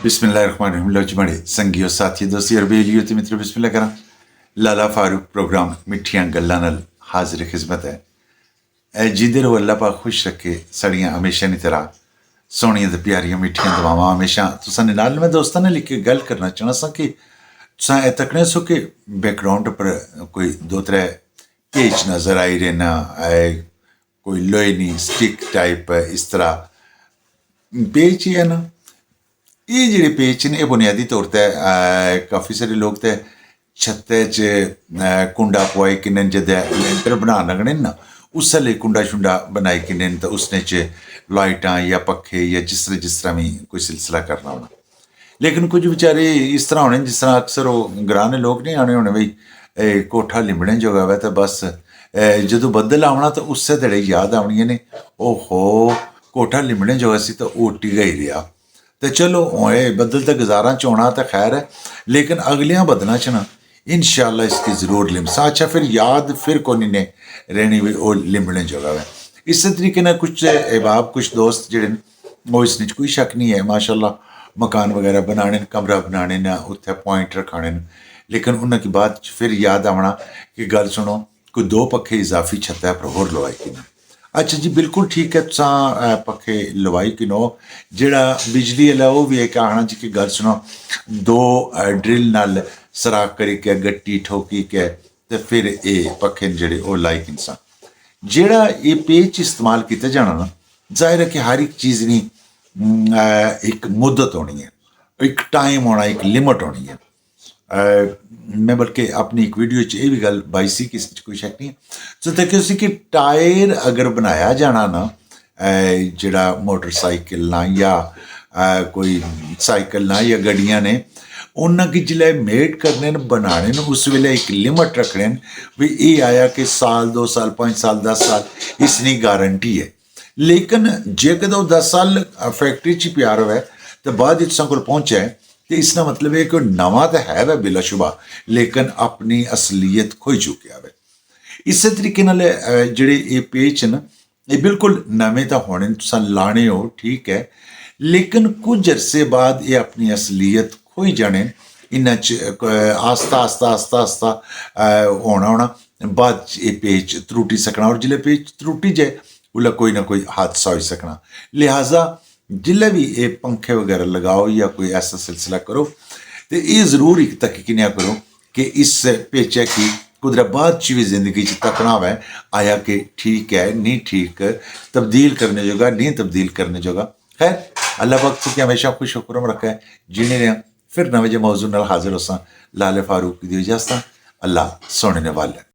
बिस्मिल्लाहिर्रहमानिर्रहीम। लो जी बड़े संगियो साथी दोस्ती और बेलियो ते मित्रों बिस्मिल्लाह करा। लाला फारूक प्रोग्राम मिठियां गल्लां नाल हाजिर खिदमत है। ए जिंदे रहो अल्लाह पाक खुश रखे सड़ियां हमेशा नी तरह सोहनियां ते प्यारियां मिठियां दुआवां हमेशा तुसां दे नाल। मैं दोस्तां नाल इक गल करना चाहना सा कि तुसां ए तकने सो कि बैकग्राउंड पर कोई दो त्रै पेज नजर आई रहे ना, कोई लोहे नी स्टिक टाइप इस तरह पेज ही है ना। ये जेह्ड़े पेच न एह् बुनियादी तौर ते काफ़ी सारे लोग ते छत्तै च कुंडा पोआई किन्ने जदे लैंटर बनान लगने ना उस्सै लेई कुंडा शुंडा बनाई किन्ने ते उसने च लाइटां या पक्खे या जिस तरह भी कोई सिलसिला करना होना। लेकिन कुछ बेचारे इस तरह होने जिस तरह अक्सर ओह् ग्रां दे लोग नहीं आने होने भाई कोठा लिमड़ने जोगा होवै ते बस जदों बद्दल आवना ते उस्सै धड़े याद आवनियां ने ओहो कोठा लिमड़ने जोगा सी ते ओह् टिगा ही रेहा। तो चलो बदल तो गुजारा च होना तो खैर है, लेकिन अगलियां बदलां च ना इंशाअल्लाह इसकी ज़रूर लिमसा। अच्छा फिर याद फिर कोनी ने रहनी भी ओह् लिमड़ने जगह है। इस तरीके ना कुछ अहबाब कुछ दोस्त जेह्ड़े न ओह् इसने कोई शक नहीं है माशाअल्लाह मकान वगैरह बनाने न, कमरा बनाने न, उत्थे पॉइंट रखाने न, लेकिन उन्होंने बाद फिर याद आवना कि गल सुनो कोई दो पक्खे इजाफी छत्तै पर होर लवाई कि अच्छा जी बिल्कुल ठीक है तुसां पक्खे लवाई कि नो जेह्ड़ा बिजली आह्ला ओह् बी इक आखना जी कि गल सुनो दो ड्रिल नाल सराख करी के गट्टी ठोकी के ते फिर एह् पक्खे न जेह्ड़े ओह् लाई किनसा जेह्ड़ा एह् पेच इस्तेमाल कीता जाना ना जाहिर है कि हर एक चीज़ नी एक मुद्दत होनी है, एक टाइम होना, एक लिमिट होनी है। मैं बल्कि अपनी एक वीडियो च एह् बी गल बाई सी कि इसच कोई शक नहीं है। तो तक्केओ सी कि टायर अगर बनाया जाना ना जेह्ड़ा मोटरसाइकिल ना या कोई साइकिल ना या गड्डियां ने उन्ना गी जिसलै मेड करने न बनाने न उस वेल्ले एक लिमिट रखने न भी एह् आया कि साल 2 साल 5 साल 10 साल इसनी गारंटी है। लेकिन जे कदों 10 साल फैक्ट्री च प्यार होवे ते बाद तुसां कोल पहुंचे ते इसका मतलब है कि नवा तो है वै बिलाशुबा लेकिन अपनी असलीयत खोई चुक्या वै। इस तरीके नाल जेह्ड़े एह् पेच न एह् बिल्कुल नमें तो होने तुसां लाने हो ठीक है, लेकिन कुछ अरसे बाद ये अपनी असलीयत खोई जाने इन्ना च आस्ता आस्ता आस्ता आस्ता होना बाद एह् पेच त्रुटी सकना और जिसलै पेच त्रुटी जाए उसलै कोई ना कोई हादसा होई सकना। लिहाजा जिसलै भी एह् पंखे वगैरह लगाओ या कोई ऐसा सिलसिला करो तो ये ज़रूर एक तकीनिया करो कि इस पेचै की कुदरै बाद च भी जिंदगी च तकना होवे आया कि ठीक है नहीं ठीक तब्दील करने जोगा नहीं तब्दील करने जोगा। खैर अल्लाह पाक तुकी हमेशा खुश खुरम रखे जीने रहा। फिर नवे जे मौजू नाल हाजिर होसां। लाले फारूक दी इजाज़त। अल्लाह सोने ने वाले।